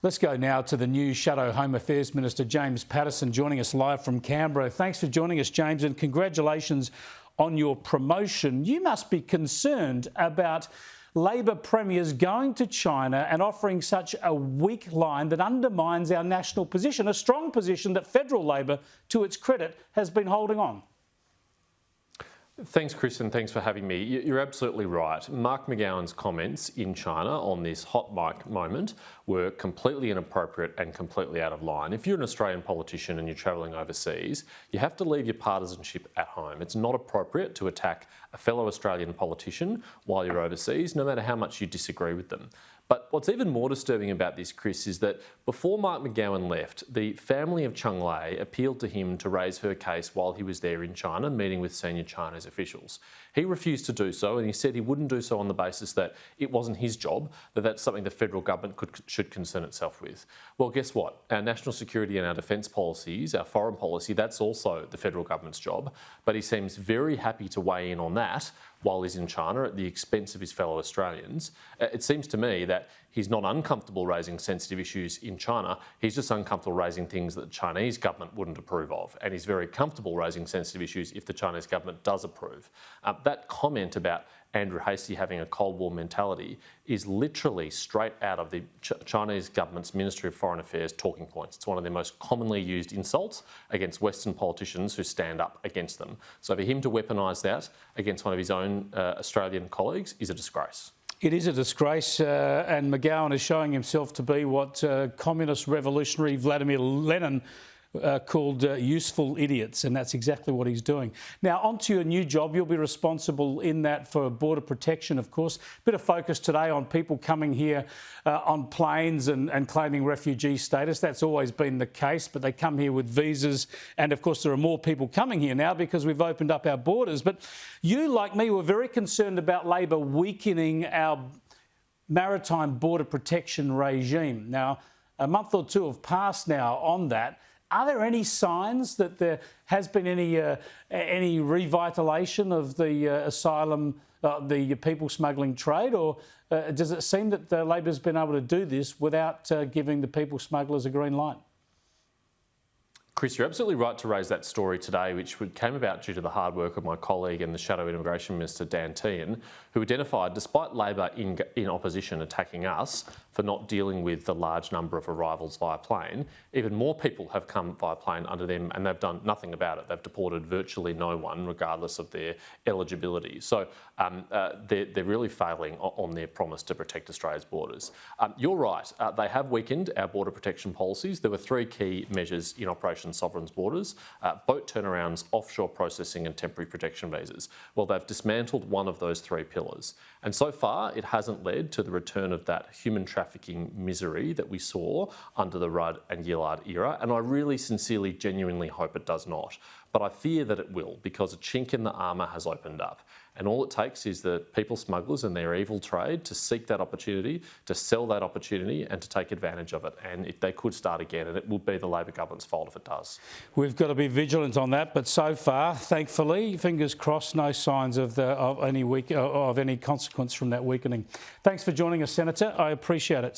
Let's go now to the new Shadow Home Affairs Minister, James Paterson, joining us live from Canberra. Thanks for joining us, James, and congratulations on your promotion. You must be concerned about Labor premiers going to China and offering such a weak line that undermines our national position, a strong position that federal Labor, to its credit, has been holding on. Thanks, Chris, and thanks for having me. You're absolutely right. Mark McGowan's comments in China on this hot mic moment were completely inappropriate and completely out of line. If you're an Australian politician and you're travelling overseas, you have to leave your partisanship at home. It's not appropriate to attack a fellow Australian politician while you're overseas, no matter how much you disagree with them. But what's even more disturbing about this, Chris, is that before Mark McGowan left, the family of Cheng Lei appealed to him to raise her case while he was there in China, meeting with senior Chinese officials. He refused to do so, and he said he wouldn't do so on the basis that it wasn't his job, that that's something the federal government should concern itself with. Well, guess what? Our national security and our defence policies, our foreign policy, that's also the federal government's job. But he seems very happy to weigh in on that while he's in China at the expense of his fellow Australians. It seems to me that he's not uncomfortable raising sensitive issues in China, he's just uncomfortable raising things that the Chinese government wouldn't approve of. And he's very comfortable raising sensitive issues if the Chinese government does approve. That comment about Andrew Hastie having a Cold War mentality is literally straight out of the Chinese government's Ministry of Foreign Affairs talking points. It's one of their most commonly used insults against Western politicians who stand up against them. So for him to weaponise that against one of his own Australian colleagues is a disgrace. It is a disgrace, and McGowan is showing himself to be what communist revolutionary Vladimir Lenin called useful idiots, and that's exactly what he's doing. Now, on to your new job. You'll be responsible in that for border protection, of course. Bit of focus today on people coming here on planes and claiming refugee status. That's always been the case, but they come here with visas, and of course there are more people coming here now because we've opened up our borders. But you, like me, were very concerned about Labor weakening our maritime border protection regime. Now, a month or two have passed now on that. Are there any signs that there has been any revitalisation of the asylum, the people smuggling trade, or does it seem that Labor's been able to do this without giving the people smugglers a green light? Chris, you're absolutely right to raise that story today, which came about due to the hard work of my colleague and the Shadow Immigration Minister, Dan Tehan, who identified, despite Labor in opposition attacking us for not dealing with the large number of arrivals via plane, even more people have come via plane under them and they've done nothing about it. They've deported virtually no one, regardless of their eligibility. So they're really failing on their promise to protect Australia's borders. You're right, they have weakened our border protection policies. There were three key measures in Operation Sovereign's Borders: boat turnarounds, offshore processing and temporary protection visas. Well, they've dismantled one of those three pillars. And so far, it hasn't led to the return of that human trafficking misery that we saw under the Rudd and Gillard era. And I really sincerely, genuinely hope it does not. But I fear that it will, because a chink in the armour has opened up. And all it takes is the people smugglers and their evil trade to seek that opportunity, to sell that opportunity and to take advantage of it. And they could start again, and it will be the Labor government's fault if it does. We've got to be vigilant on that, but so far, thankfully, fingers crossed, no signs of any consequence from that weakening. Thanks for joining us, Senator. I appreciate it.